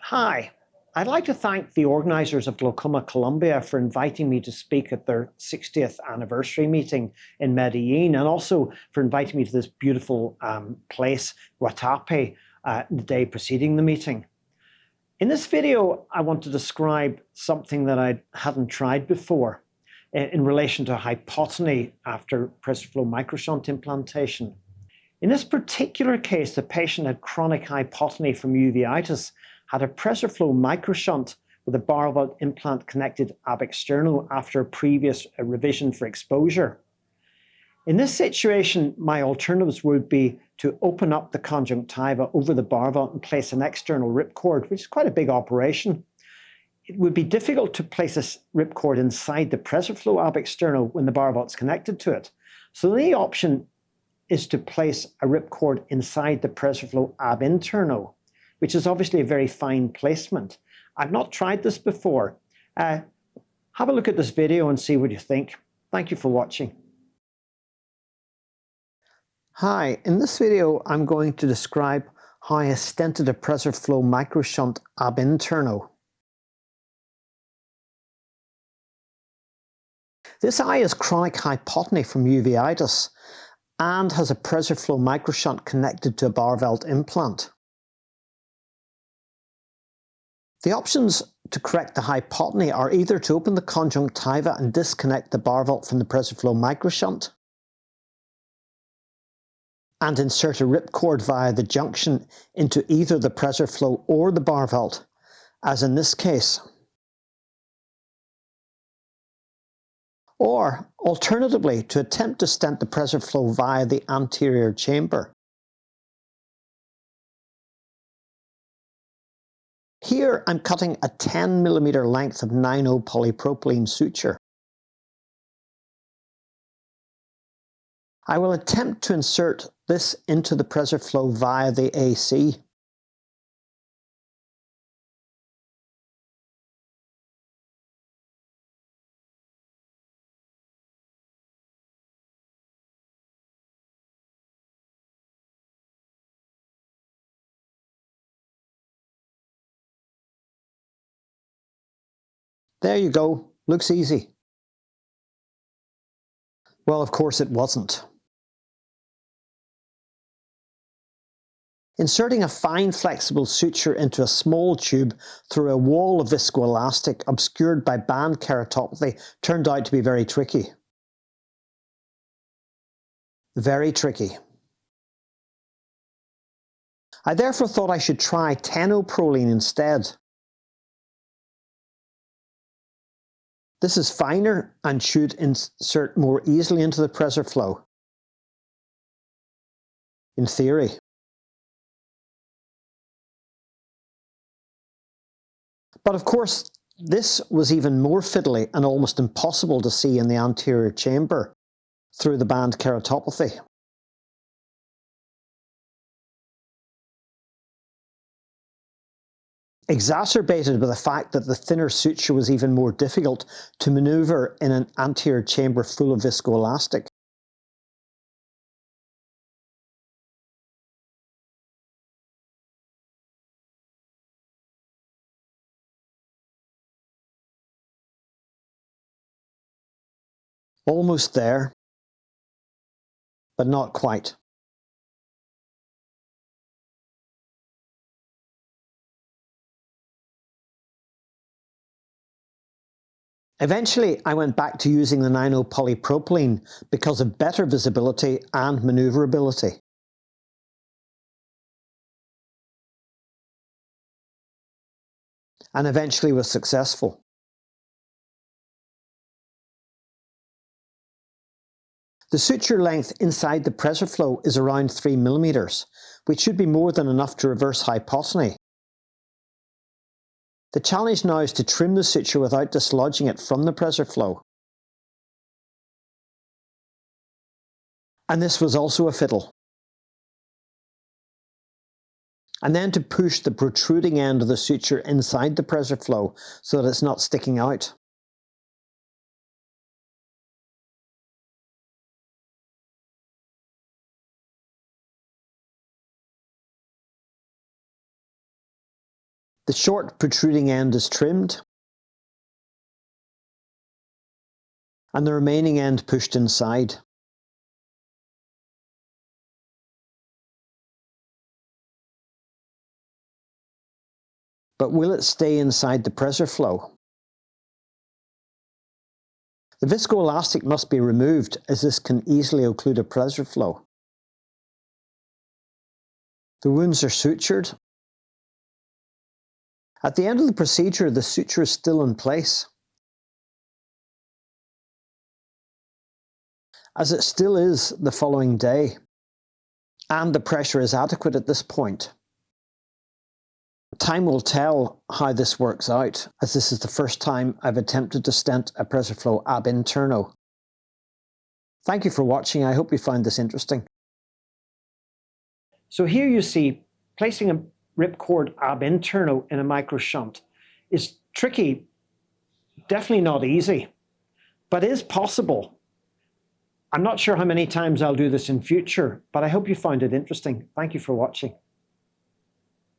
Hi, I'd like to thank the organisers of Glaucoma Colombia for inviting me to speak at their 60th anniversary meeting in Medellin, and also for inviting me to this beautiful place, Guatape, the day preceding the meeting. In this video, I want to describe something that I hadn't tried before in relation to hypotony after PreserFlo MicroShunt implantation. In this particular case, the patient had chronic hypotony from uveitis, had a PreserFlo MicroShunt with a Baerveldt implant connected ab externo after a previous revision for exposure. In this situation, my alternatives would be to open up the conjunctiva over the Baerveldt and place an external ripcord, which is quite a big operation. It would be difficult to place a ripcord inside the PreserFlo ab externo when the Baerveldt's connected to it. So the option is to place a ripcord inside the PreserFlo ab interno, which is obviously a very fine placement. I've not tried this before. Have a look at this video and see what you think. Thank you for watching. Hi, in this video I'm going to describe how I stented a PreserFlo MicroShunt ab interno. This eye has chronic hypotony from uveitis and has a PreserFlo MicroShunt connected to a Baerveldt implant. The options to correct the hypotony are either to open the conjunctiva and disconnect the Baerveldt from the PreserFlo MicroShunt and insert a ripcord via the junction into either the PreserFlo or the Baerveldt, as in this case. Or, alternatively, to attempt to stent the PreserFlo via the anterior chamber. Here I'm cutting a 10mm length of 9/0 polypropylene suture. I will attempt to insert this into the PreserFlo via the AC. There you go, looks easy. Well, of course it wasn't. Inserting a fine flexible suture into a small tube through a wall of viscoelastic obscured by band keratopathy turned out to be very tricky. Very tricky. I therefore thought I should try tenoproline instead. This is finer and should insert more easily into the PreserFlo, in theory. But of course, this was even more fiddly and almost impossible to see in the anterior chamber through the band keratopathy. Exacerbated by the fact that the thinner suture was even more difficult to maneuver in an anterior chamber full of viscoelastic. Almost there, but not quite. Eventually, I went back to using the 9/0 polypropylene because of better visibility and maneuverability. And eventually was successful. The suture length inside the PreserFlo is around 3mm, which should be more than enough to reverse hypotony. The challenge now is to trim the suture without dislodging it from the PreserFlo. And this was also a fiddle. And then to push the protruding end of the suture inside the PreserFlo so that it's not sticking out. The short protruding end is trimmed, and the remaining end pushed inside. But will it stay inside the PreserFlo? The viscoelastic must be removed, as this can easily occlude a PreserFlo. The wounds are sutured. At the end of the procedure, the suture is still in place, as it still is the following day, and the pressure is adequate at this point. Time will tell how this works out, as this is the first time I've attempted to stent a PreserFlo ab interno. Thank you for watching. I hope you found this interesting. So here you see placing a ripcord ab interno in a microshunt is tricky, definitely not easy, but is possible. I'm not sure how many times I'll do this in future, but I hope you found it interesting. Thank you for watching.